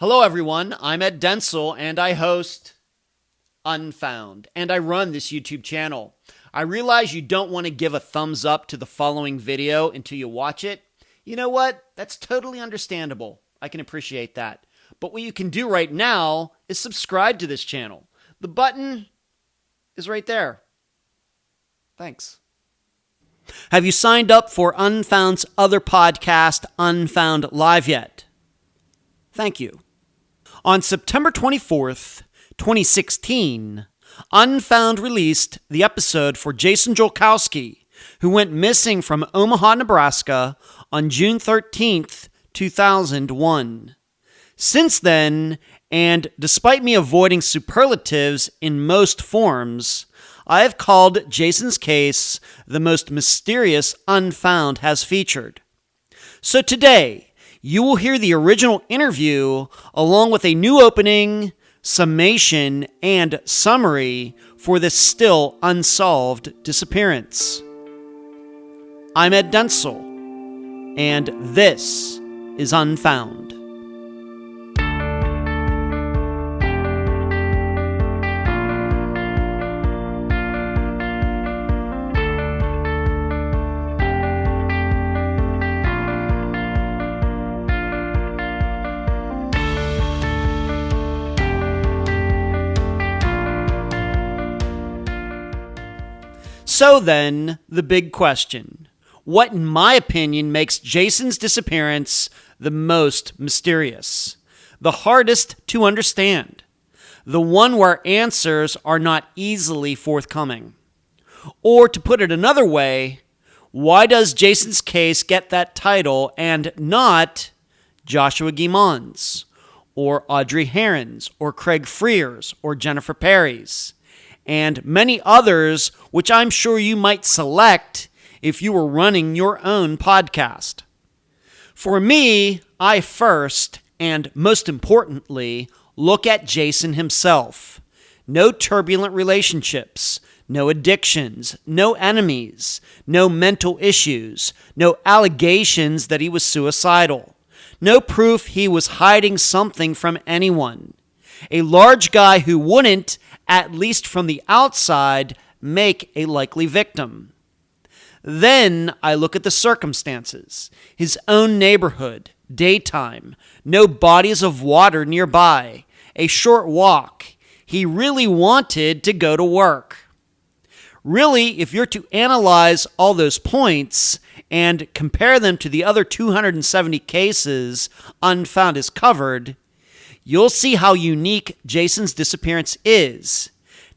Hello, everyone. I'm Ed Densel, and I host Unfound, and I run this YouTube channel. I realize you don't want to give a thumbs up to the following video until you watch it. You know what? That's totally understandable. I can appreciate that. But what you can do right now is subscribe to this channel. The button is right there. Thanks. Have you signed up for Unfound's other podcast, Unfound Live, yet? Thank you. On September 24th, 2016, Unfound released the episode for Jason Jolkowski, who went missing from Omaha, Nebraska on June 13th, 2001. Since then, and despite me avoiding superlatives in most forms, I have called Jason's case the most mysterious Unfound has featured. So today, you will hear the original interview along with a new opening, summation, and summary for this still unsolved disappearance. I'm Ed Densel, and this is Unfound. So then, the big question. What, in my opinion, makes Jason's disappearance the most mysterious? The hardest to understand? The one where answers are not easily forthcoming? Or to put it another way, why does Jason's case get that title and not Joshua Guimond's, or Audrey Herron's, or Craig Freer's, or Jennifer Perry's, and many others which I'm sure you might select if you were running your own podcast? For me, I first, and most importantly, look at Jason himself. No turbulent relationships, no addictions, no enemies, no mental issues, no allegations that he was suicidal, no proof he was hiding something from anyone. A large guy who wouldn't, at least from the outside, make a likely victim. Then I look at the circumstances. His own neighborhood, daytime, no bodies of water nearby, a short walk. He really wanted to go to work. Really, if you're to analyze all those points and compare them to the other 270 cases Unfound has covered, you'll see how unique Jason's disappearance is,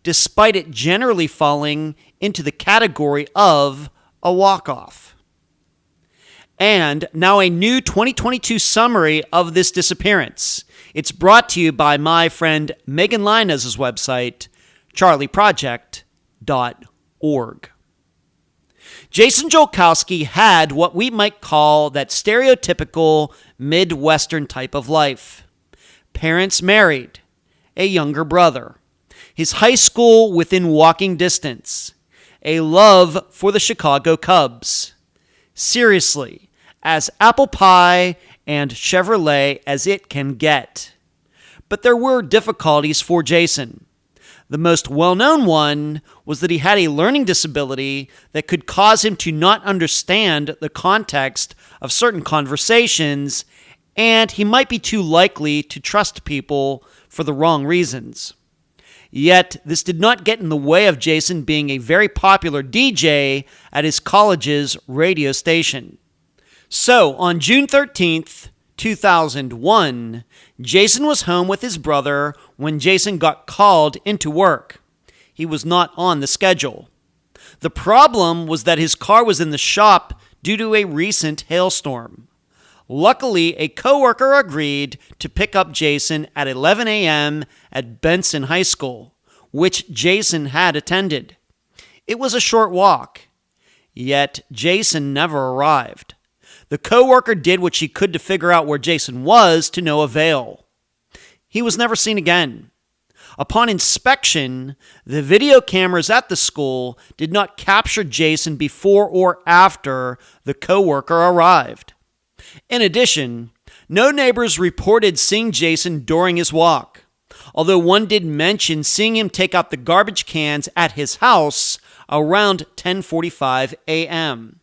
despite it generally falling into the category of a walk-off. And now a new 2022 summary of this disappearance. It's brought to you by my friend Megan Linez's website, charleyproject.org. Jason Jolkowski had what we might call that stereotypical Midwestern type of life. Parents married, a younger brother, his high school within walking distance, a love for the Chicago Cubs. Seriously, as apple pie and Chevrolet as it can get. But there were difficulties for Jason. The most well-known one was that he had a learning disability that could cause him to not understand the context of certain conversations, and he might be too likely to trust people for the wrong reasons. Yet, this did not get in the way of Jason being a very popular DJ at his college's radio station. So, on June 13th, 2001, Jason was home with his brother when Jason got called into work. He was not on the schedule. The problem was that his car was in the shop due to a recent hailstorm. Luckily, a coworker agreed to pick up Jason at 11 a.m. at Benson High School, which Jason had attended. It was a short walk, yet Jason never arrived. The coworker did what she could to figure out where Jason was, to no avail. He was never seen again. Upon inspection, the video cameras at the school did not capture Jason before or after the coworker arrived. In addition, No neighbors reported seeing Jason during his walk, although one did mention seeing him take out the garbage cans at his house around 10:45 a.m.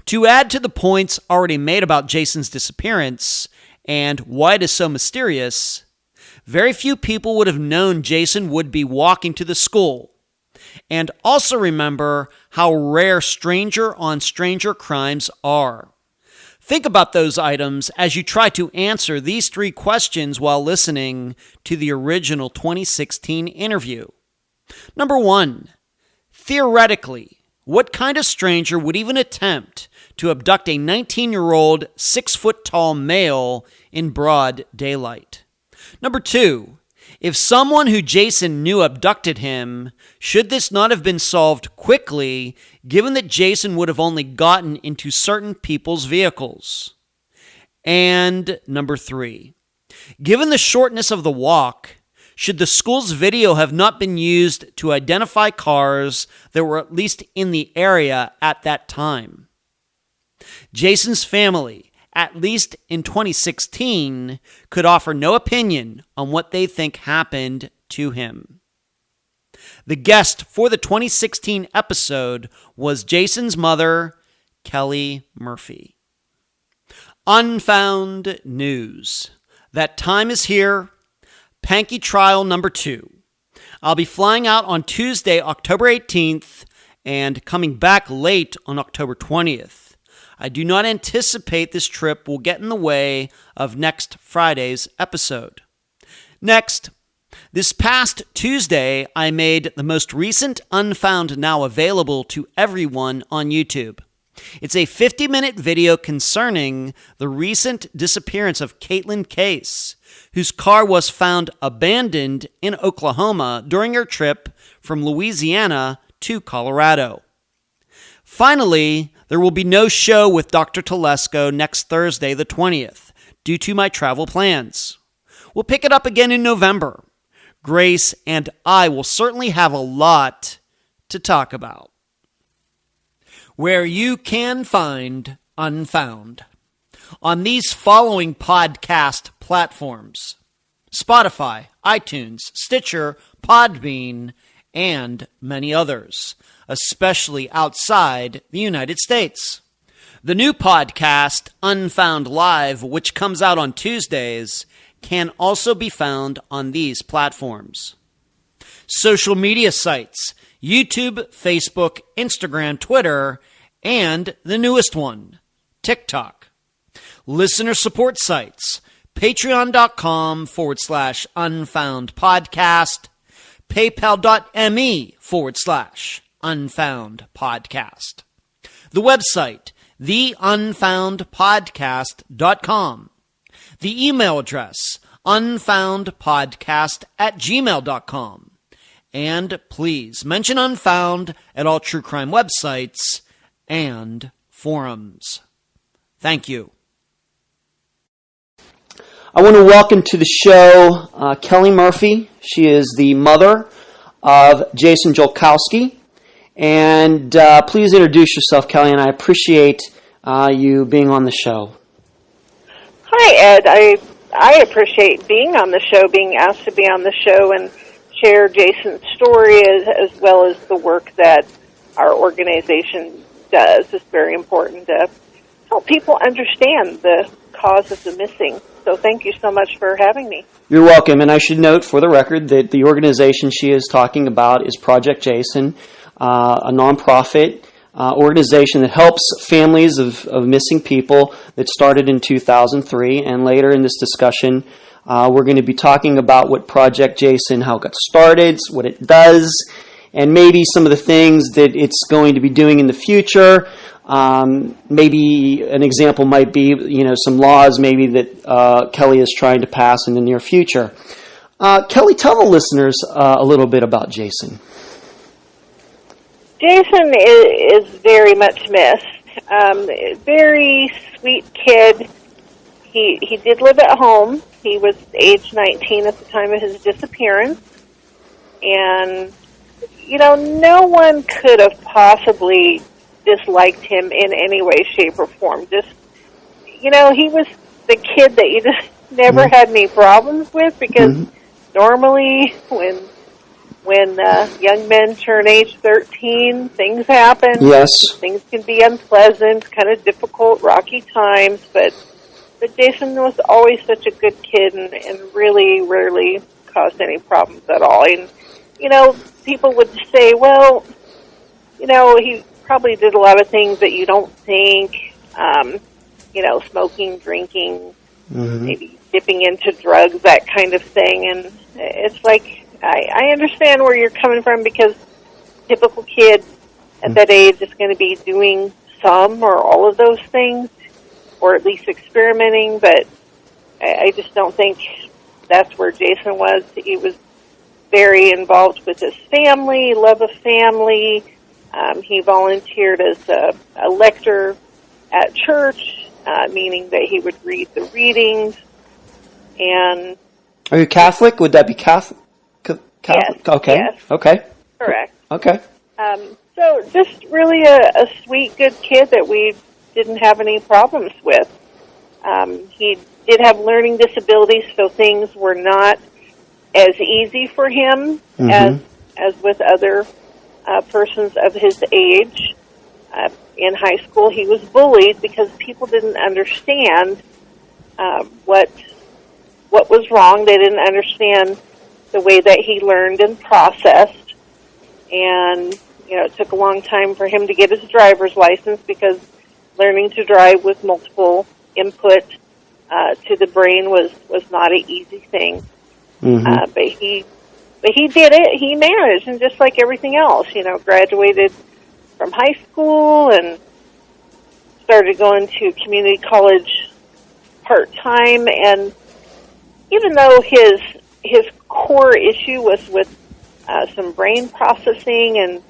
To add to the points already made about Jason's disappearance and why it is so mysterious, very few people would have known Jason would be walking to the school. And also remember how rare stranger-on-stranger crimes are. Think about those items as you try to answer these 3 questions while listening to the original 2016 interview. Number 1, theoretically, what kind of stranger would even attempt to abduct a 19-year-old, 6-foot-tall male in broad daylight? Number 2, if someone who Jason knew abducted him, should this not have been solved quickly, given that Jason would have only gotten into certain people's vehicles? And number 3, given the shortness of the walk, should the school's video have not been used to identify cars that were at least in the area at that time? Jason's family, at least in 2016, could offer no opinion on what they think happened to him. The guest for the 2016 episode was Jason's mother, Kelly Murphy. Unfound news. That time is here. Pankey trial number 2. I'll be flying out on Tuesday, October 18th, and coming back late on October 20th. I do not anticipate this trip will get in the way of next Friday's episode. Next, this past Tuesday, I made the most recent Unfound now available to everyone on YouTube. It's a 50-minute video concerning the recent disappearance of Caitlin Case, whose car was found abandoned in Oklahoma during her trip from Louisiana to Colorado. Finally, there will be no show with Dr. Telesco next Thursday, the 20th, due to my travel plans. We'll pick it up again in November. Grace and I will certainly have a lot to talk about. Where you can find Unfound. On these following podcast platforms: Spotify, iTunes, Stitcher, Podbean, and many others, especially outside the United States. The new podcast, Unfound Live, which comes out on Tuesdays, can also be found on these platforms. Social media sites: YouTube, Facebook, Instagram, Twitter, and the newest one, TikTok. Listener support sites: patreon.com/Unfound Podcast, paypal.me/Unfound Podcast. The website, theunfoundpodcast.com. The email address, unfoundpodcast@gmail.com. And please mention Unfound at all true crime websites and forums. Thank you. I want to welcome to the show Kelly Murphy. She is the mother of Jason Jolkowski. And please introduce yourself, Kelly, and I appreciate you being on the show. Hi, Ed. I appreciate being on the show, being asked to be on the show and share Jason's story as well as the work that our organization does. It's very important to help people understand the cause of the missing. So thank you so much for having me. You're welcome. And I should note for the record that the organization she is talking about is Project Jason, a nonprofit organization that helps families of missing people that started in 2003. And later in this discussion, we're going to be talking about what Project Jason, how it got started, what it does, and maybe some of the things that it's going to be doing in the future. Maybe an example might be, some laws maybe that Kelly is trying to pass in the near future. Kelly, tell the listeners a little bit about Jason. Jason is very much missed. Very sweet kid. He did live at home. He was age 19 at the time of his disappearance. And, no one could have possibly disliked him in any way, shape, or form. Just, he was the kid that you just never had any problems with, because normally when young men turn age 13, things happen. Yes. Things can be unpleasant, kind of difficult, rocky times, but Jason was always such a good kid and really rarely caused any problems at all. And, people would say, well, he probably did a lot of things that you don't think, smoking, drinking, maybe dipping into drugs, that kind of thing. And it's like, I understand where you're coming from, because typical kid at that age is going to be doing some or all of those things, or at least experimenting, but I just don't think that's where Jason was. He was very involved with his family, love of family. He volunteered as a lector at church, meaning that he would read the readings. And are you Catholic? Would that be Catholic? Yes. Okay. Yes. Okay. Correct. Okay. So just really a sweet, good kid that we didn't have any problems with. He did have learning disabilities, so things were not as easy for him as with other persons of his age. In high school, he was bullied because people didn't understand what was wrong. They didn't understand the way that he learned and processed. And, it took a long time for him to get his driver's license, because learning to drive with multiple input to the brain was not an easy thing. But he did it. He managed, and just like everything else, graduated from high school and started going to community college part-time. And even though his core issue was with some brain processing and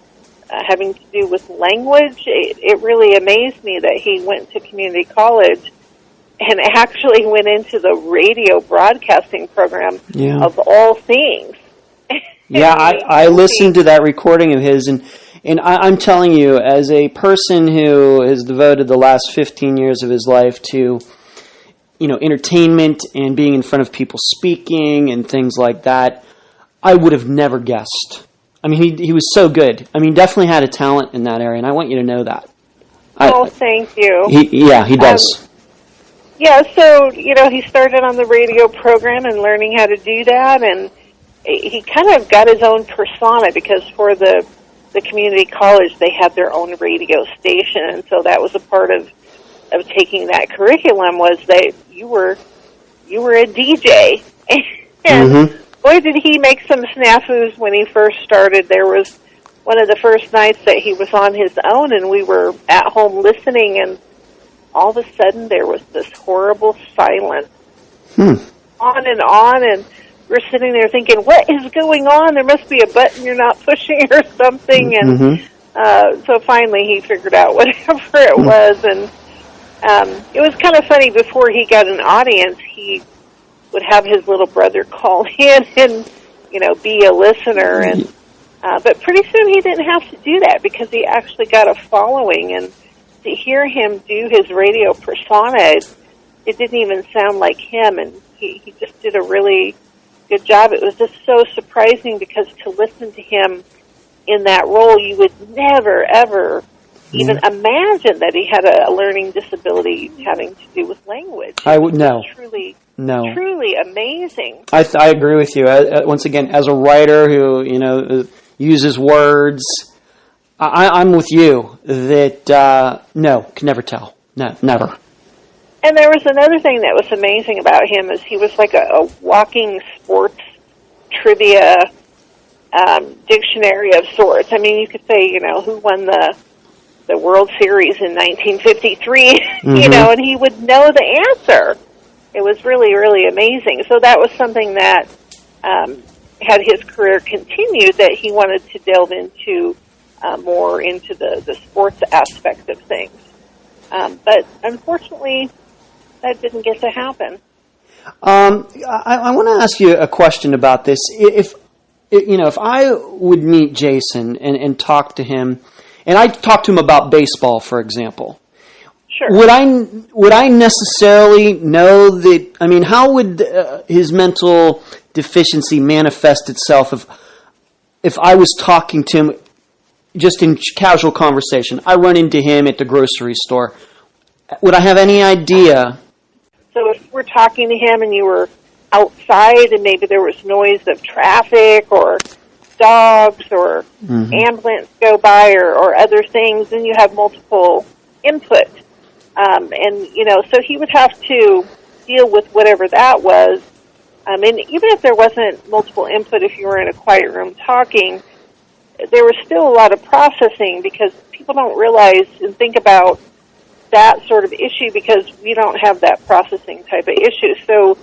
having to do with language, it really amazed me that he went to community college and actually went into the radio broadcasting program of all things. Yeah, I listened to that recording of his, and I'm telling you, as a person who has devoted the last 15 years of his life to, entertainment and being in front of people speaking and things like that, I would have never guessed. I mean, he was so good. I mean, definitely had a talent in that area, and I want you to know that. Thank you. He does. So, he started on the radio program and learning how to do that, and he kind of got his own persona, because for the community college, they had their own radio station, and so that was a part of taking that curriculum, was that you were a DJ. And boy, did he make some snafus when he first started. There was one of the first nights that he was on his own, and we were at home listening, and all of a sudden there was this horrible silence. On, and we're sitting there thinking, what is going on? There must be a button you're not pushing or something. And so finally he figured out whatever it was. And it was kind of funny. Before he got an audience, he would have his little brother call in and, be a listener. And but pretty soon he didn't have to do that, because he actually got a following. And to hear him do his radio persona, it didn't even sound like him. And he just did a really good job. It was just so surprising, because to listen to him in that role, you would never, ever even imagine that he had a learning disability having to do with language. I would know. Truly amazing. I agree with you. Once again, as a writer who uses words, I'm with you that no, can never tell. No, never. And there was another thing that was amazing about him, is he was like a walking sports trivia dictionary of sorts. I mean, you could say, who won the World Series in 1953, and he would know the answer. It was really, really amazing. So that was something that, had his career continued, that he wanted to delve into more into the sports aspect of things. But unfortunately, that didn't get to happen. I want to ask you a question about this. If I would meet Jason and talk to him, and I talk to him about baseball, for example, Sure. Would I necessarily know that? I mean, how would his mental deficiency manifest itself if I was talking to him just in casual conversation? I run into him at the grocery store. Would I have any idea? So if we're talking to him and you were outside and maybe there was noise of traffic or dogs or ambulance go by or other things, then you have multiple input. And, so he would have to deal with whatever that was. And even if there wasn't multiple input, if you were in a quiet room talking, there was still a lot of processing because people don't realize and think about that sort of issue because we don't have that processing type of issue. So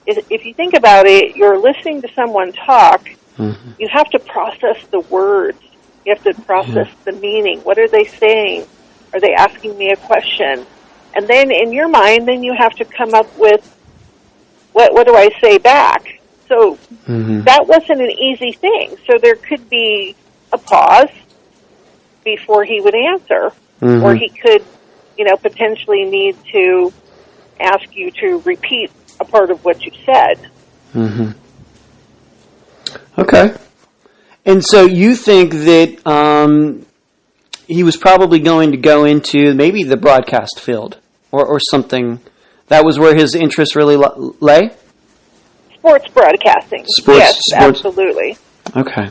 if you think about it, you're listening to someone talk, you have to process the words. You have to process the meaning. What are they saying? Are they asking me a question? And then in your mind, then you have to come up with, what do I say back? So that wasn't an easy thing. So there could be a pause before he would answer, or he could, potentially need to ask you to repeat a part of what you said. Okay. And so you think that he was probably going to go into maybe the broadcast field or something. That was where his interest really lay? Sports broadcasting. Yes, absolutely. Okay.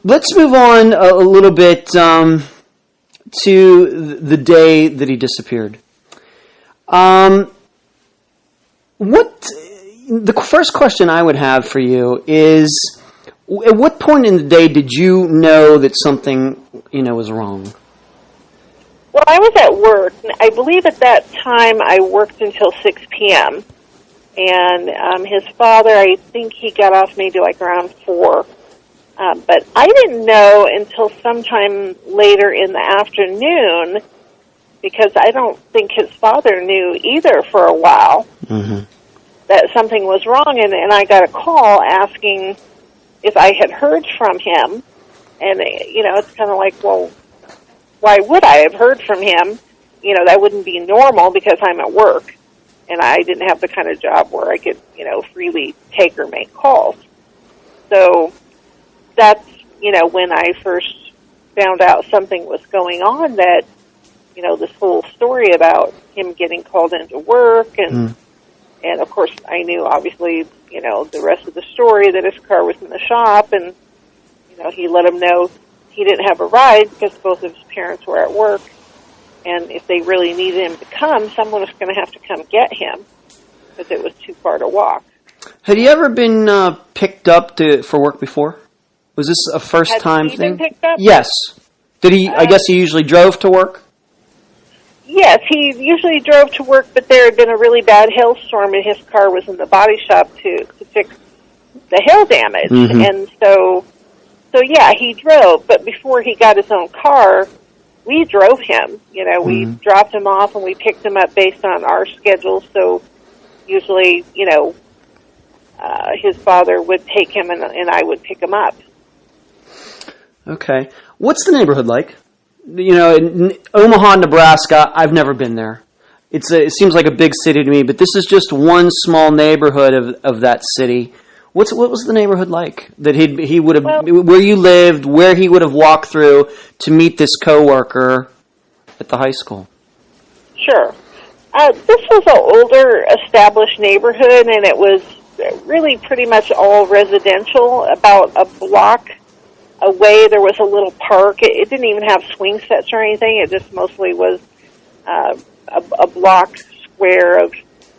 Let's move on a little bit to the day that he disappeared. The first question I would have for you is, at what point in the day did you know that something, was wrong? Well, I was at work. I believe at that time I worked until 6 p.m. And his father, I think he got off maybe like around 4. But I didn't know until sometime later in the afternoon, because I don't think his father knew either for a while that something was wrong. And I got a call asking if I had heard from him. And, it's kind of like, well, why would I have heard from him? That wouldn't be normal because I'm at work. And I didn't have the kind of job where I could, freely take or make calls. So that's, when I first found out something was going on, that, this whole story about him getting called into work. And of course, I knew, obviously, the rest of the story, that his car was in the shop. And, he let him know he didn't have a ride because both of his parents were at work. And if they really needed him to come, someone was going to have to come get him because it was too far to walk. Had he ever been picked up for work before? Was this a first-time thing? Been picked up? Yes. Did he? I guess he usually drove to work? Yes, he usually drove to work, but there had been a really bad hailstorm, and his car was in the body shop to fix the hail damage. And so yeah, he drove. But before he got his own car, we drove him. We dropped him off and we picked him up based on our schedule. So usually, his father would take him and I would pick him up. Okay. What's the neighborhood like? In Omaha, Nebraska, I've never been there. It seems like a big city to me, but this is just one small neighborhood of that city. What was the neighborhood like that he would have, where you lived, where he would have walked through to meet this coworker at the high school? Sure. This was an older, established neighborhood, and it was really pretty much all residential. About a block away, there was a little park. It didn't even have swing sets or anything. It just mostly was a block square of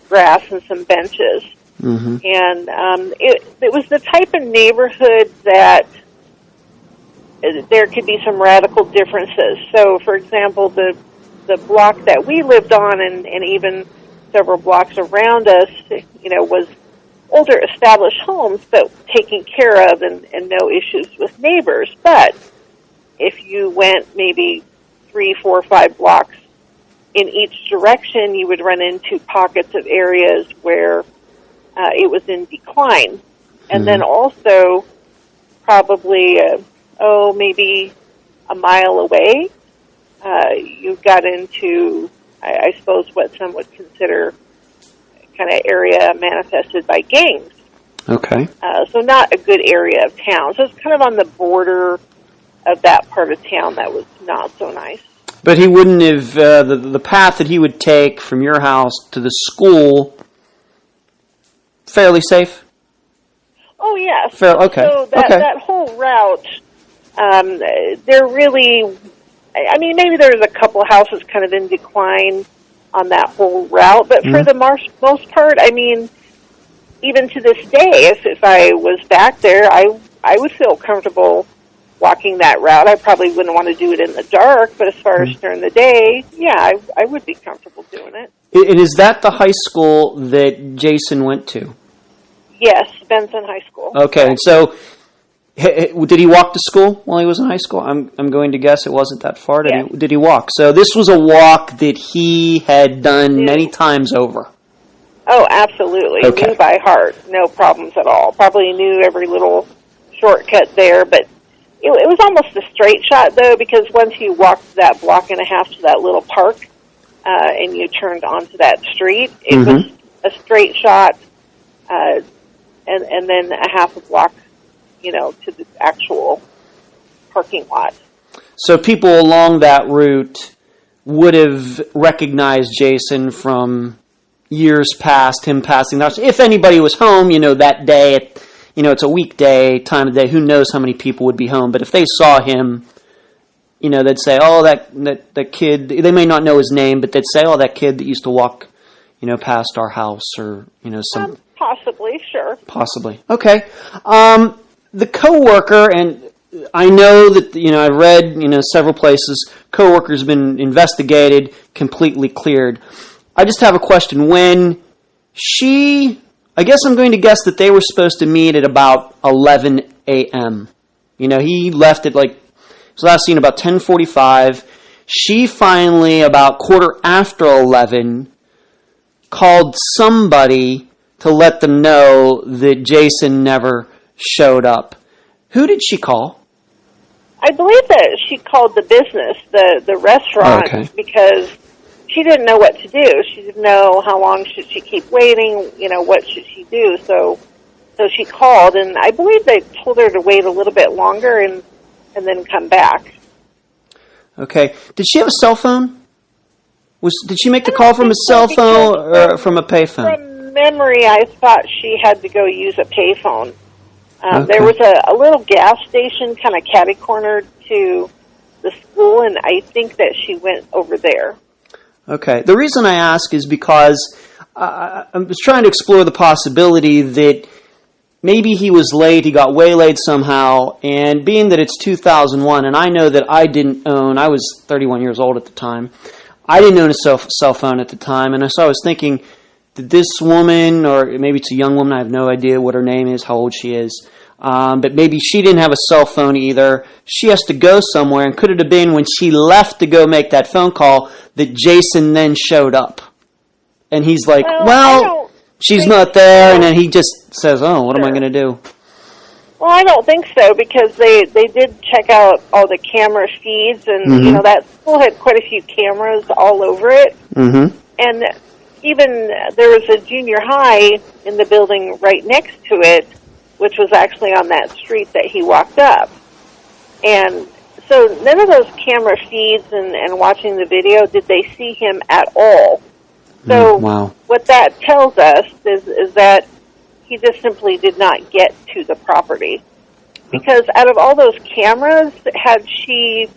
grass and some benches. And it was the type of neighborhood that there could be some radical differences. So, for example, the block that we lived on and even several blocks around us, was older established homes, but taken care of and no issues with neighbors. But if you went maybe 3, 4, 5 blocks in each direction, you would run into pockets of areas where it was in decline. And then also probably, maybe a mile away, you got into, I suppose, what some would consider kind of area manifested by gangs. Okay. So not a good area of town. So it's kind of on the border of that part of town that was not so nice. But he wouldn't have, the path that he would take from your house to the school, fairly safe? Oh, yes. Okay. So that whole route, they're really, I mean, maybe there's a couple of houses kind of in decline on that whole route, but for the most part, I mean, even to this day, if I was back there, I would feel comfortable walking that route. I probably wouldn't want to do it in the dark, but as far as during the day, yeah, I would be comfortable doing it. And is that the high school that Jason went to? Yes, Benson High School. Okay, and so did he walk to school while he was in high school? I'm going to guess it wasn't that far. Did he walk? So this was a walk that he had done many times over. Oh, absolutely. Okay. Knew by heart. No problems at all. Probably knew every little shortcut there, but it was almost a straight shot, though, because once you walked that block and a half to that little park and you turned onto that street, it was a straight shot and then a half a block, to the actual parking lot. So people along that route would have recognized Jason from years past, him passing the house. If anybody was home, that day, it's a weekday, time of day, who knows how many people would be home. But if they saw him, they'd say, oh, that kid, they may not know his name, but they'd say, oh, that kid that used to walk, past our house or, some... Possibly, sure. Possibly. Okay. The coworker, and I know that, I've read, several places, coworker's been investigated, completely cleared. I just have a question. When I guess I'm going to guess that they were supposed to meet at about 11 a.m. He left at he was last seen about 10:45. She finally, about 11:15, called somebody to let them know that Jason never showed up. Who did she call? I believe that she called the business, the restaurant, because she didn't know what to do. She didn't know how long should she keep waiting, what should she do. So she called, and I believe they told her to wait a little bit longer and then come back. Okay. Did she have a cell phone? Did she make the call from a cell phone or from a payphone? From memory, I thought she had to go use a payphone. There was a little gas station kind of catty-cornered to the school, and I think that she went over there. Okay. The reason I ask is because I was trying to explore the possibility that maybe he was late, he got waylaid somehow, and being that it's 2001, and I know that I was 31 years old at the time, I didn't own a cell phone at the time, and so I was thinking, did this woman, or maybe it's a young woman, I have no idea what her name is, how old she is, but maybe she didn't have a cell phone either. She has to go somewhere, and could it have been when she left to go make that phone call that Jason then showed up? And he's like, well she's not there, and then he just says, oh, what am I going to do? Well, I don't think so, because they did check out all the camera feeds, and, that school had quite a few cameras all over it. Mm-hmm. And even there was a junior high in the building right next to it, which was actually on that street that he walked up. And so none of those camera feeds and watching the video, did they see him at all? So what that tells us is that he just simply did not get to the property. Because out of all those cameras, had he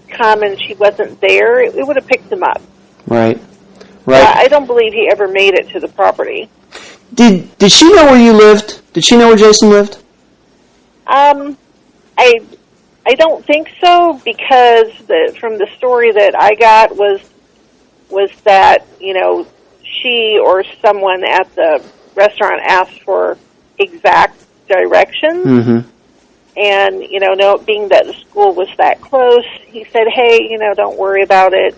come and she wasn't there, it would have picked him up. Right. I don't believe he ever made it to the property. Did she know where you lived? Did she know where Jason lived? I don't think so, because from the story that I got was that, she or someone at the restaurant asked for exact directions. Mm-hmm. And, being that the school was that close, he said, hey, don't worry about it.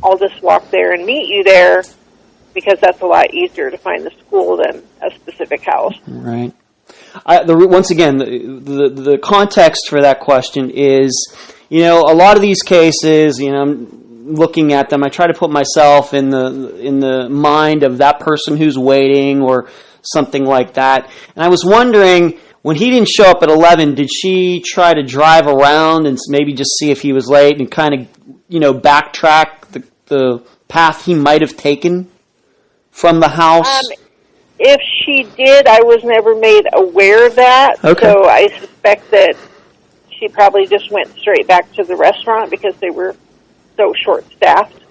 I'll just walk there and meet you there, because that's a lot easier to find the school than a specific house. Right. Once again, the context for that question is a lot of these cases, I'm looking at them, I try to put myself in the mind of that person who's waiting or something like that. And I was wondering, when he didn't show up at 11, did she try to drive around and maybe just see if he was late and kind of, backtrack the path he might have taken from the house? If she did, I was never made aware of that. Okay. So I suspect that she probably just went straight back to the restaurant because they were so short-staffed.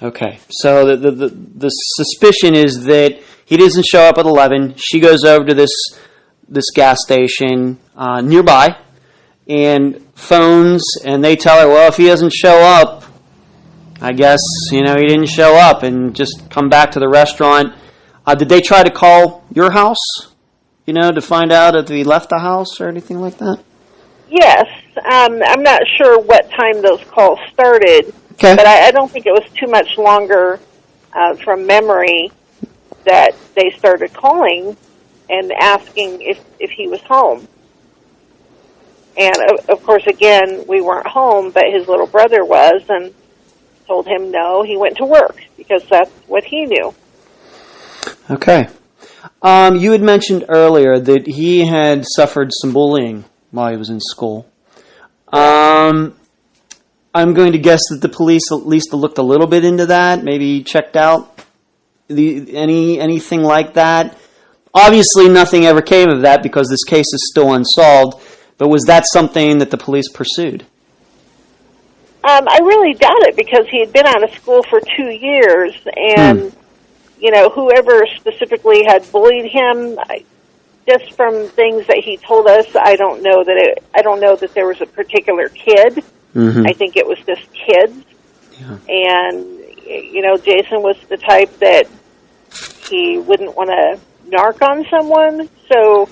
Okay. So the suspicion is that he doesn't show up at 11. She goes over to this gas station nearby and phones, and they tell her, well, if he doesn't show up, I guess, he didn't show up, and just come back to the restaurant. Did they try to call your house, to find out if he left the house or anything like that? Yes. I'm not sure what time those calls started, okay. But I don't think it was too much longer from memory that they started calling and asking if he was home. And, of course, again, we weren't home, but his little brother was, and told him no, he went to work, because that's what he knew. Okay. You had mentioned earlier that he had suffered some bullying while he was in school. I'm going to guess that the police at least looked a little bit into that, maybe checked out anything like that. Obviously, nothing ever came of that because this case is still unsolved, but was that something that the police pursued? I really doubt it, because he had been out of school for 2 years, and whoever specifically had bullied him, just from things that he told us, I don't know that there was a particular kid. Mm-hmm. I think it was just kids. Yeah. And Jason was the type that he wouldn't want to narc on someone, so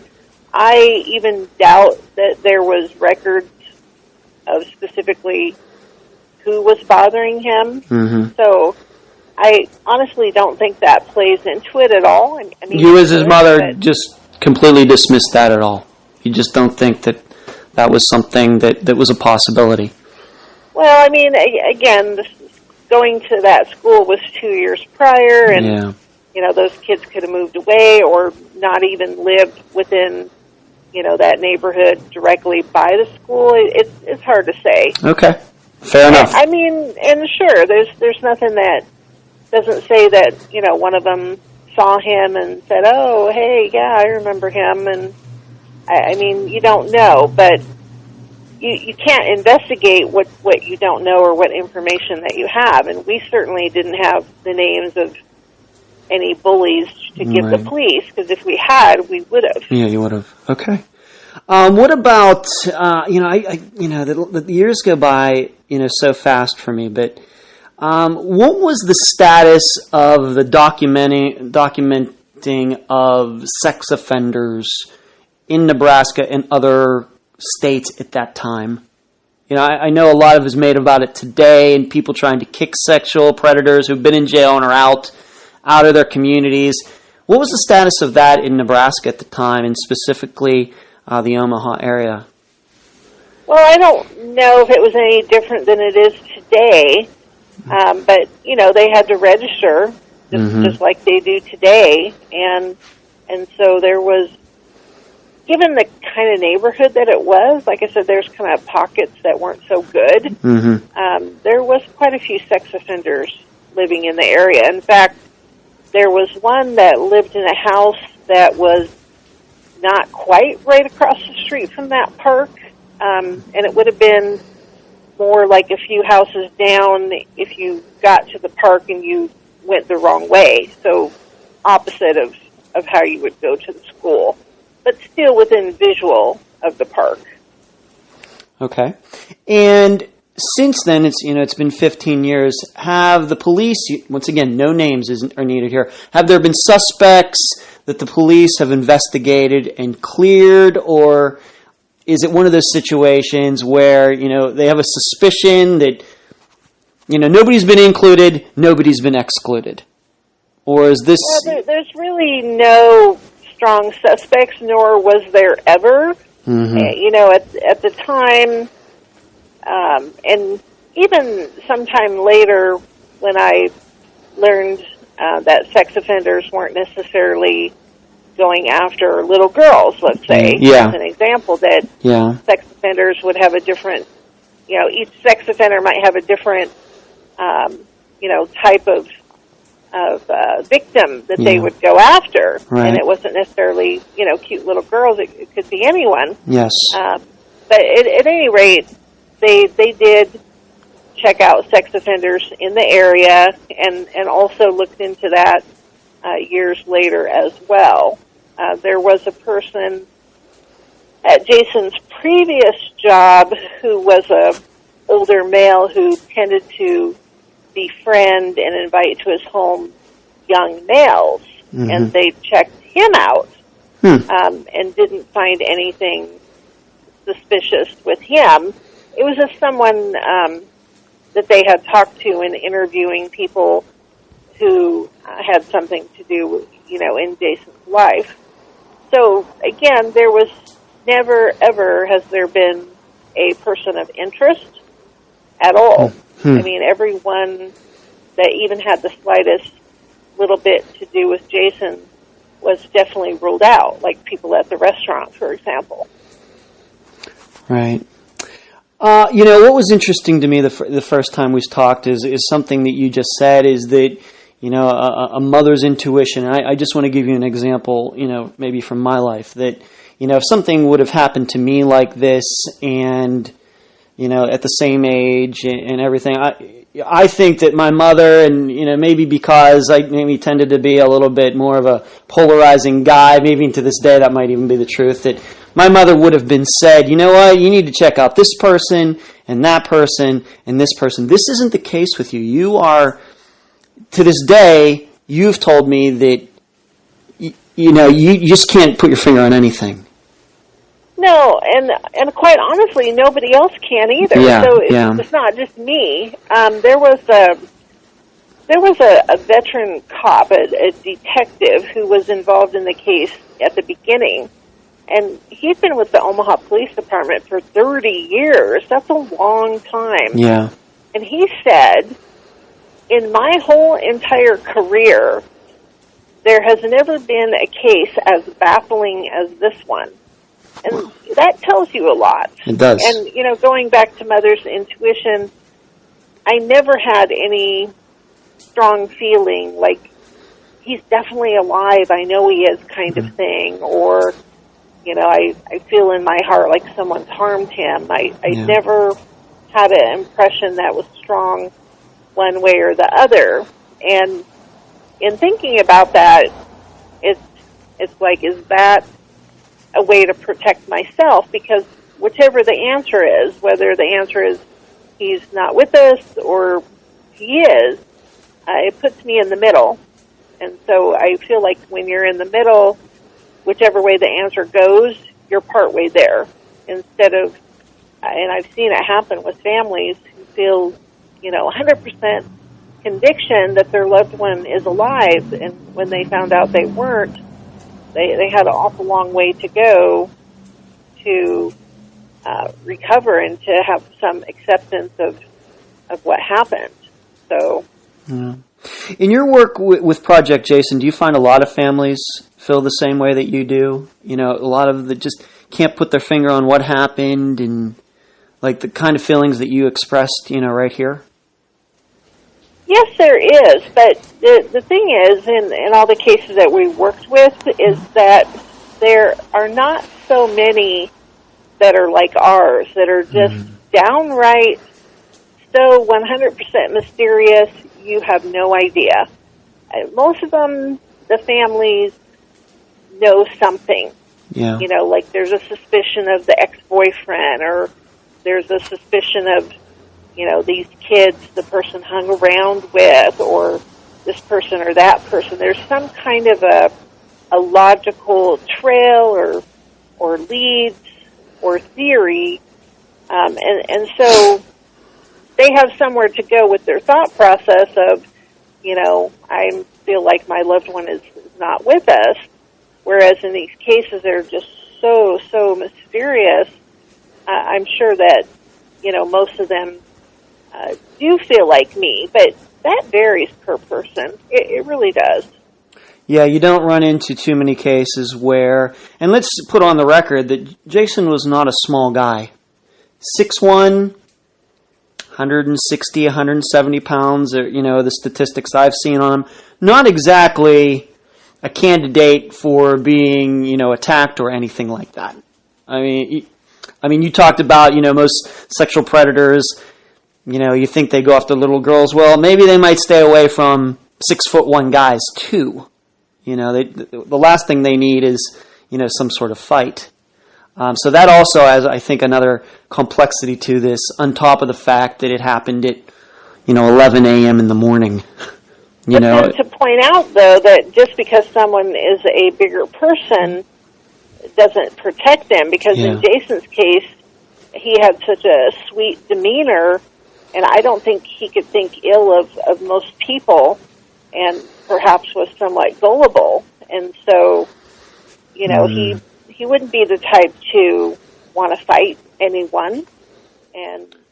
I even doubt that there was records of specifically who was bothering him. Mm-hmm. So I honestly don't think that plays into it at all. I mean, you as his mother just completely dismissed that at all. You just don't think that was something that was a possibility. Well, I mean, again, going to that school was 2 years prior, and those kids could have moved away or not even lived within that neighborhood directly by the school. It's hard to say. Okay, fair enough. I mean, and sure, there's nothing that doesn't say that one of them saw him and said, "Oh, hey, yeah, I remember him." And I mean, you don't know, but you can't investigate what you don't know or what information that you have. And we certainly didn't have the names of any bullies to give the police, because if we had, we would have. Yeah, you would have. Okay. What about the years go by so fast for me, but what was the status of the documenting of sex offenders in Nebraska and other states at that time? I know a lot of is made about it today, and people trying to kick sexual predators who've been in jail and are out of their communities. What was the status of that in Nebraska at the time, and specifically the Omaha area? Well, I don't know if it was any different than it is today, but they had to register just like they do today, and so there was, given the kind of neighborhood that it was, like I said, there's kind of pockets that weren't so good. There was quite a few sex offenders living in the area. In fact, there was one that lived in a house that was not quite right across the street from that park, and it would have been more like a few houses down if you got to the park and you went the wrong way, so opposite of how you would go to the school, but still within visual of the park. Okay. And since then, it's been 15 years. Have the police, once again, no names are needed here, have there been suspects that the police have investigated and cleared, or is it one of those situations where, they have a suspicion that, nobody's been included, nobody's been excluded? Or is this... Well, there's really no strong suspects, nor was there ever. At the time, And even sometime later, when I learned that sex offenders weren't necessarily going after little girls, let's say, as an example, that sex offenders would have a different, each sex offender might have a different, type of victim that they would go after. Right. And it wasn't necessarily, cute little girls. It could be anyone. Yes. But at any rate, they did check out sex offenders in the area and also looked into that years later as well. There was a person at Jason's previous job who was a older male who tended to befriend and invite to his home young males, and they checked him out and didn't find anything suspicious with him. It was just someone that they had talked to in interviewing people who had something to do, in Jason's life. So, again, there was never, ever has there been a person of interest at all. I mean, everyone that even had the slightest little bit to do with Jason was definitely ruled out, like people at the restaurant, for example. Right. What was interesting to me the first time we talked is something that you just said, is that, a mother's intuition. And I just want to give you an example, maybe from my life, that, if something would have happened to me like this and, at the same age and everything, I think that my mother, and, maybe because I maybe tended to be a little bit more of a polarizing guy, maybe to this day that might even be the truth, that my mother would have been said, you know what, you need to check out this person and that person and this person. This isn't the case with you. You are, to this day, you've told me that, you just can't put your finger on anything. No, and quite honestly, nobody else can either. So it's not just me. There was a veteran cop, a detective, who was involved in the case at the beginning, and he'd been with the Omaha Police Department for 30 years. That's a long time. Yeah. And he said, in my whole entire career, there has never been a case as baffling as this one. And that tells you a lot. It does. And, going back to Mother's intuition, I never had any strong feeling like, he's definitely alive, I know he is, kind of thing. Or, I feel in my heart like someone's harmed him. I never had an impression that was strong one way or the other. And in thinking about that, it's like, is that a way to protect myself? Because whichever the answer is, whether the answer is he's not with us or he is, it puts me in the middle. And so I feel like when you're in the middle, whichever way the answer goes, you're partway there. Instead of, and I've seen it happen with families who feel, 100% conviction that their loved one is alive, and when they found out they weren't, they had an awful long way to go to recover and to have some acceptance of what happened. So, in your work with Project Jason, do you find a lot of families feel the same way that you do? A lot of them just can't put their finger on what happened, and like the kind of feelings that you expressed, right here? Yes, there is, but the thing is, in all the cases that we worked with, is that there are not so many that are like ours, that are just downright so 100% mysterious, you have no idea. Most of them, the families know something. Yeah. Like there's a suspicion of the ex-boyfriend, or there's a suspicion of, these kids the person hung around with, or this person or that person. There's some kind of a logical trail or leads or theory, and so they have somewhere to go with their thought process of, I feel like my loved one is not with us, whereas in these cases they're just so mysterious. I'm sure that most of them do feel like me, but that varies per person. It really does. Yeah, you don't run into too many cases where, and let's put on the record that Jason was not a small guy. 6'1", 160, 170 pounds, the statistics I've seen on him. Not exactly a candidate for being, attacked or anything like that. I mean, you talked about, most sexual predators, you think they go after little girls. Well, maybe they might stay away from 6'1" guys too. The last thing they need is, some sort of fight. So that also has, I think, another complexity to this, on top of the fact that it happened at, 11 a.m. in the morning. But then to point out, though, that just because someone is a bigger person doesn't protect them, because in Jason's case, he had such a sweet demeanor, and I don't think he could think ill of most people, and perhaps was somewhat gullible. And so, he wouldn't be the type to want to fight anyone.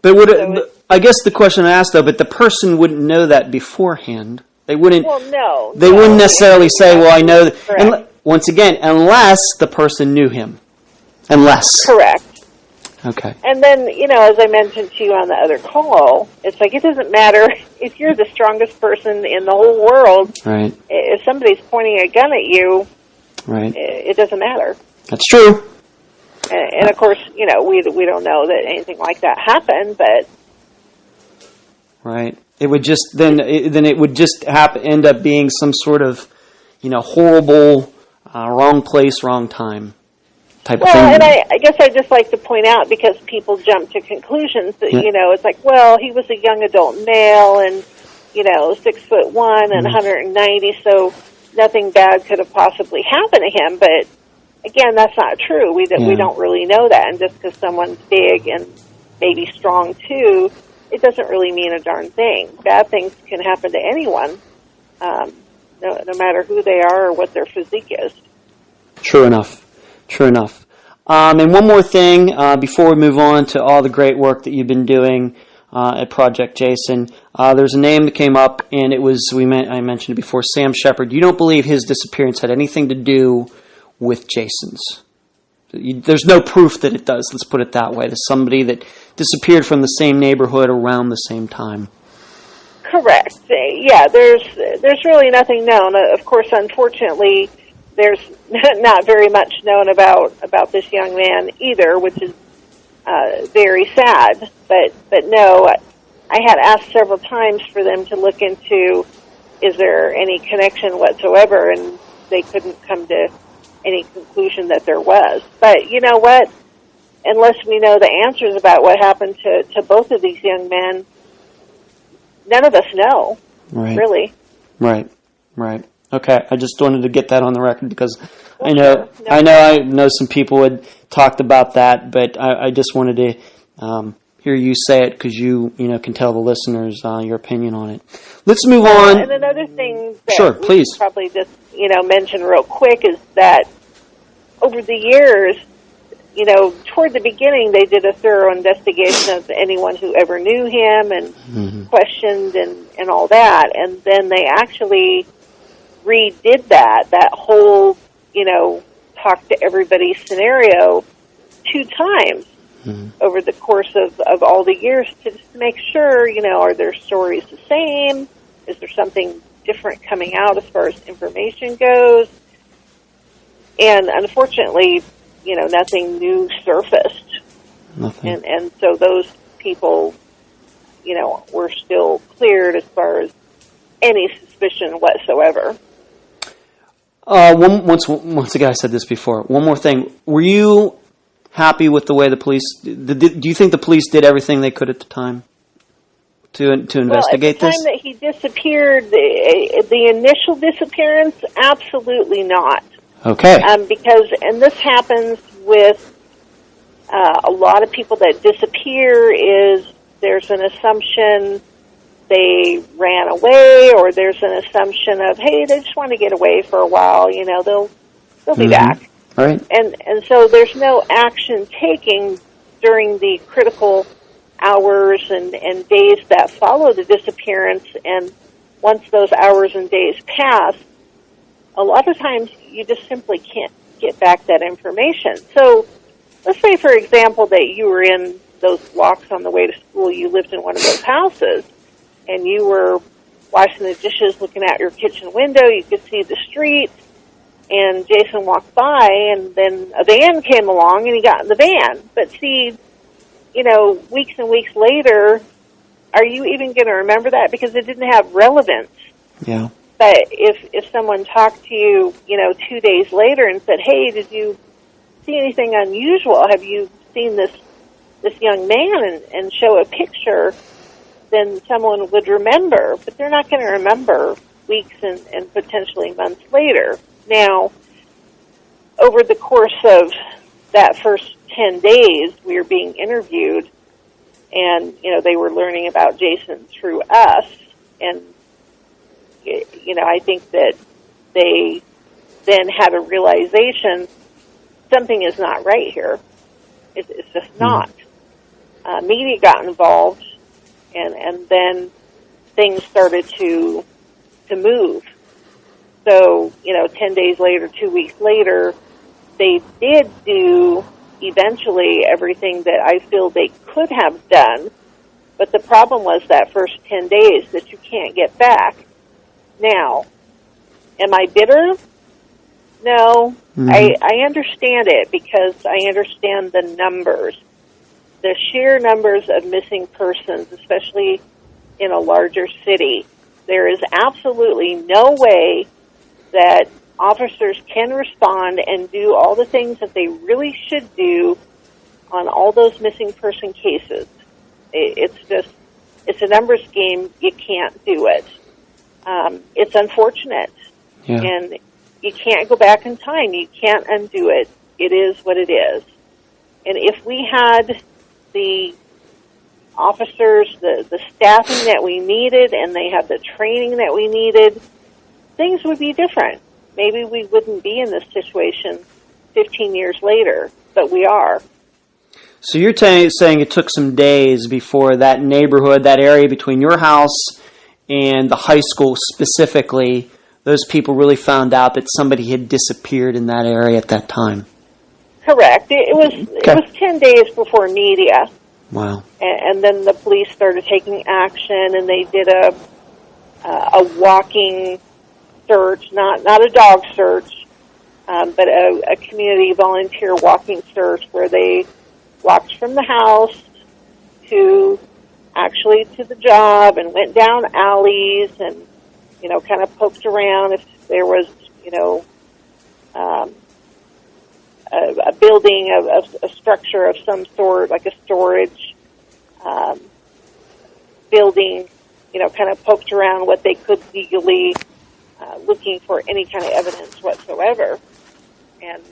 But I guess the question I asked, though, but the person wouldn't know that beforehand. They wouldn't. Well, no. They wouldn't necessarily say, "Well, I know that." And once again, unless the person knew him. Unless. Correct. Okay. And then, as I mentioned to you on the other call, it's like, it doesn't matter if you're the strongest person in the whole world. Right. If somebody's pointing a gun at you, right, it doesn't matter. That's true. And of course, we don't know that anything like that happened, but right. It would just then it would just end up being some sort of horrible wrong place, wrong time type of thing. Well, and I guess I just like to point out, because people jump to conclusions that it's like, well, he was a young adult male and 6'1" and 190, so nothing bad could have possibly happened to him. But again, that's not true. We don't really know that, and just because someone's big and maybe strong too, it doesn't really mean a darn thing. Bad things can happen to anyone, no matter who they are or what their physique is. True enough. And one more thing before we move on to all the great work that you've been doing at Project Jason. There's a name that came up, and it was I mentioned it before, Sam Shepard. You don't believe his disappearance had anything to do with Jason's. There's no proof that it does. Let's put it that way. There's somebody that disappeared from the same neighborhood around the same time. Correct. Yeah, there's really nothing known. Of course, unfortunately, there's not very much known about this young man either, which is very sad. But no, I had asked several times for them to look into, is there any connection whatsoever, and they couldn't come to any conclusion that there was. But you know what? Unless we know the answers about what happened to both of these young men, none of us know. Right. Really. Right. Okay, I just wanted to get that on the record, because Well, I know some people had talked about that, but I just wanted to hear you say it, because you can tell the listeners your opinion on it. Let's move on. And another thing that sure, we please. should probably just mention real quick is that over the years, toward the beginning, they did a thorough investigation of anyone who ever knew him and questioned and all that, and then they actually redid that whole talk to everybody scenario 2 times over the course of all the years, to just make sure, are their stories the same? Is there something different coming out as far as information goes? And unfortunately, nothing new surfaced. Nothing. And so those people, were still cleared as far as any suspicion whatsoever. Once again, I said this before. One more thing. Were you happy with the way the police... Do you think the police did everything they could at the time to investigate this? Well, at the time that he disappeared, the initial disappearance, absolutely not. Okay. Because this happens with a lot of people that disappear, is there's an assumption they ran away, or there's an assumption of, hey, they just want to get away for a while, they'll be back. Right. And so there's no action taking during the critical hours and days that follow the disappearance, and once those hours and days pass, a lot of times you just simply can't get back that information. So let's say, for example, that you were in those walks on the way to school, you lived in one of those houses, and you were washing the dishes, looking out your kitchen window, you could see the street, and Jason walked by, and then a van came along, and he got in the van. But see, weeks and weeks later, are you even going to remember that? Because it didn't have relevance. Yeah. But if someone talked to you, 2 days later and said, hey, did you see anything unusual? Have you seen this young man, and show a picture, then someone would remember. But they're not going to remember weeks and potentially months later. Now, over the course of that first 10 days, we were being interviewed, and, they were learning about Jason through us. And, I think that they then had a realization something is not right here. It's just not. Media got involved, and then things started to move. So, 10 days later, 2 weeks later, they did do eventually everything that I feel they could have done. But the problem was that first 10 days that you can't get back. Now, am I bitter? No. I understand it, because I understand the numbers. The sheer numbers of missing persons, especially in a larger city. There is absolutely no way that officers can respond and do all the things that they really should do on all those missing person cases. It's a numbers game. You can't do it. It's unfortunate. Yeah. And you can't go back in time. You can't undo it. It is what it is. And if we had the officers, the staffing that we needed, and they had the training that we needed, things would be different. Maybe we wouldn't be in this situation 15 years later, but we are. So you're saying it took some days before that neighborhood, that area between your house and the high school specifically, those people really found out that somebody had disappeared in that area at that time? Correct. It was 10 days before media. Wow. And then the police started taking action, and they did a walking search, not a dog search, but a community volunteer walking search where they walked from the house to the job and went down alleys and, kind of poked around if there was, a building, a structure of some sort, like a storage building, kind of poked around what they could legally, looking for any kind of evidence whatsoever, and,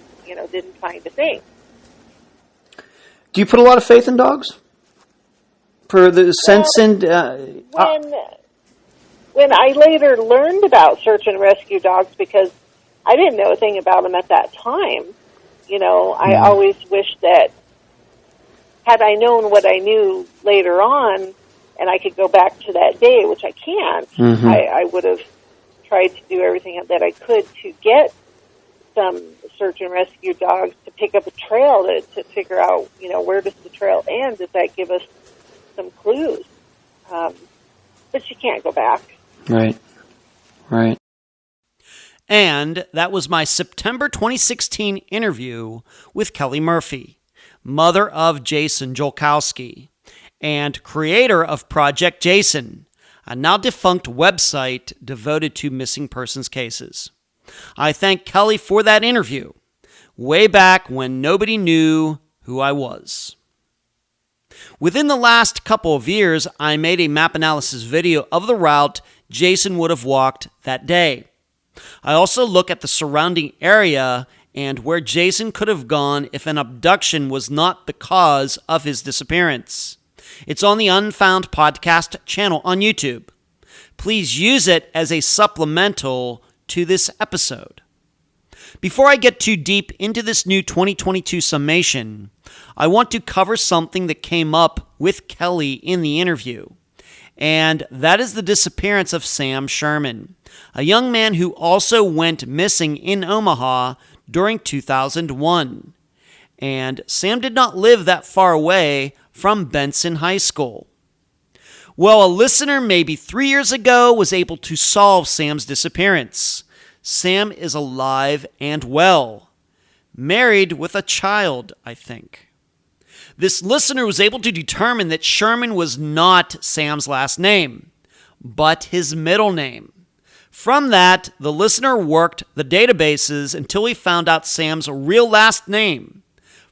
didn't find a thing. Do you put a lot of faith in dogs? For the sense and... When I later learned about search and rescue dogs, because I didn't know a thing about them at that time, I always wished that had I known what I knew later on, and I could go back to that day, which I can't, I would have tried to do everything that I could to get some search and rescue dogs to pick up a trail to figure out, where does the trail end? Does that give us some clues? But you can't go back. Right. And that was my September 2016 interview with Kelly Murphy, mother of Jason Jolkowski and creator of Project Jason, a now defunct website devoted to missing persons cases. I thank Kelly for that interview, way back when nobody knew who I was. Within the last couple of years, I made a map analysis video of the route Jason would have walked that day. I also look at the surrounding area and where Jason could have gone if an abduction was not the cause of his disappearance. It's on the Unfound Podcast Channel on YouTube. Please use it as a supplemental to this episode. Before I get too deep into this new 2022 summation, I want to cover something that came up with Kelly in the interview, and that is the disappearance of Sam Sherman, a young man who also went missing in Omaha during 2001. And Sam did not live that far away from Benson High School. Well, a listener maybe 3 years ago was able to solve Sam's disappearance. Sam is alive and well, married with a child, I think. This listener was able to determine that Sherman was not Sam's last name, but his middle name. From that, the listener worked the databases until he found out Sam's real last name.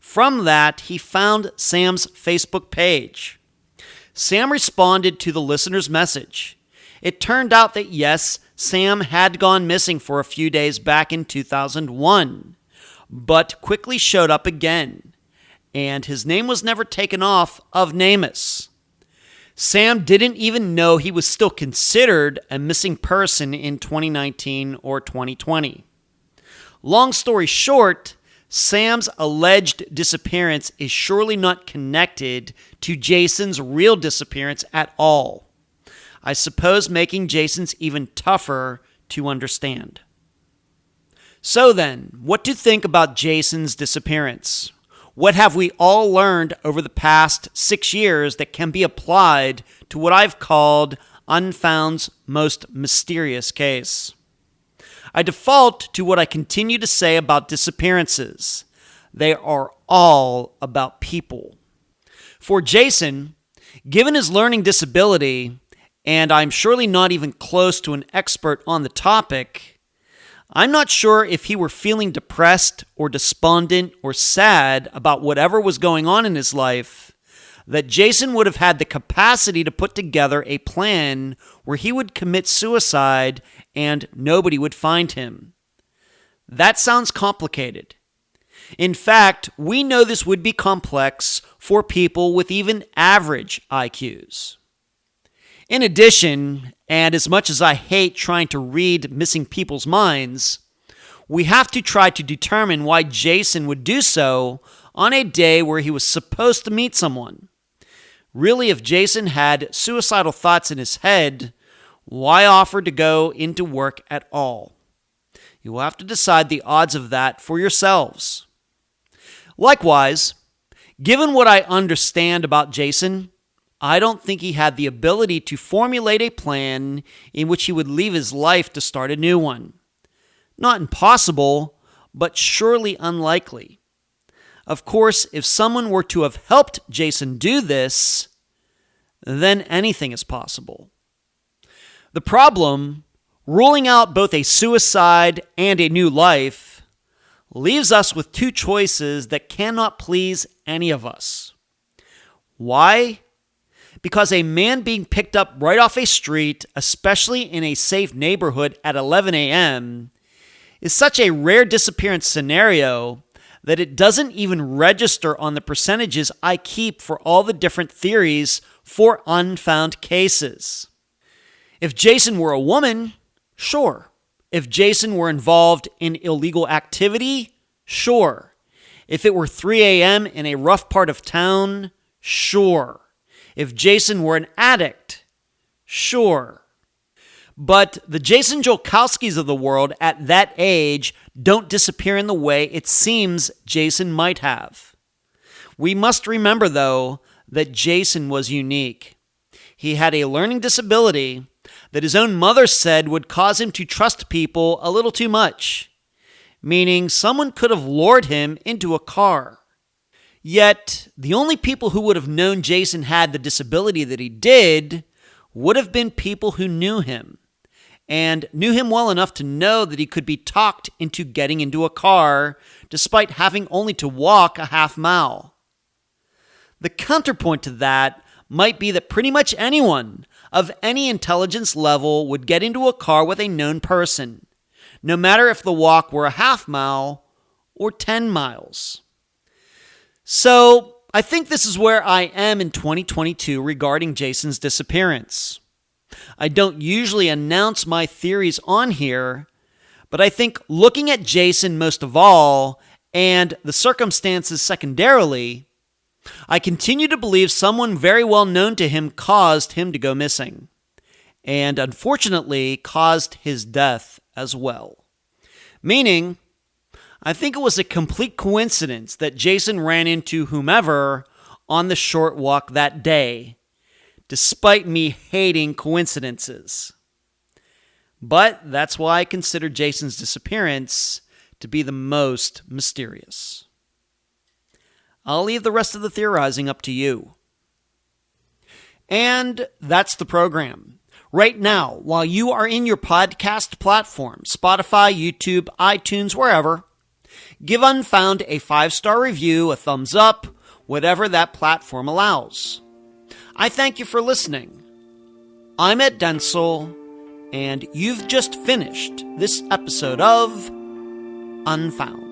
From that, he found Sam's Facebook page. Sam responded to the listener's message. It turned out that yes, Sam had gone missing for a few days back in 2001, but quickly showed up again, and his name was never taken off of NAMUS. Sam didn't even know he was still considered a missing person in 2019 or 2020. Long story short, Sam's alleged disappearance is surely not connected to Jason's real disappearance at all. I suppose making Jason's even tougher to understand. So then, what to think about Jason's disappearance? What have we all learned over the past 6 years that can be applied to what I've called Unfound's most mysterious case? I default to what I continue to say about disappearances. They are all about people. For Jason, given his learning disability, and I'm surely not even close to an expert on the topic, I'm not sure if he were feeling depressed or despondent or sad about whatever was going on in his life, that Jason would have had the capacity to put together a plan where he would commit suicide and nobody would find him. That sounds complicated. In fact, we know this would be complex for people with even average IQs. In addition, and as much as I hate trying to read missing people's minds, we have to try to determine why Jason would do so on a day where he was supposed to meet someone. Really, if Jason had suicidal thoughts in his head, why offer to go into work at all? You will have to decide the odds of that for yourselves. Likewise, given what I understand about Jason, I don't think he had the ability to formulate a plan in which he would leave his life to start a new one. Not impossible, but surely unlikely. Of course, if someone were to have helped Jason do this, then anything is possible. The problem, ruling out both a suicide and a new life, leaves us with two choices that cannot please any of us. Why? Because a man being picked up right off a street, especially in a safe neighborhood at 11 a.m., is such a rare disappearance scenario that it doesn't even register on the percentages I keep for all the different theories for unfound cases. If Jason were a woman, sure. If Jason were involved in illegal activity, sure. If it were 3 a.m. in a rough part of town, sure. If Jason were an addict, sure. But the Jason Jolkowskis of the world at that age don't disappear in the way it seems Jason might have. We must remember, though, that Jason was unique. He had a learning disability that his own mother said would cause him to trust people a little too much, meaning someone could have lured him into a car. Yet, the only people who would have known Jason had the disability that he did would have been people who knew him, and knew him well enough to know that he could be talked into getting into a car despite having only to walk a half mile. The counterpoint to that might be that pretty much anyone of any intelligence level would get into a car with a known person, no matter if the walk were a half mile or 10 miles. So, I think this is where I am in 2022 regarding Jason's disappearance. I don't usually announce my theories on here, But I think looking at Jason most of all, and the circumstances secondarily, I continue to believe someone very well known to him caused him to go missing, and unfortunately caused his death as well. Meaning, I think it was a complete coincidence that Jason ran into whomever on the short walk that day, despite me hating coincidences. But that's why I consider Jason's disappearance to be the most mysterious. I'll leave the rest of the theorizing up to you. And that's the program. Right now, while you are in your podcast platform, Spotify, YouTube, iTunes, wherever, give Unfound a 5-star review, a thumbs up, whatever that platform allows. I thank you for listening. I'm Ed Densel, and you've just finished this episode of Unfound.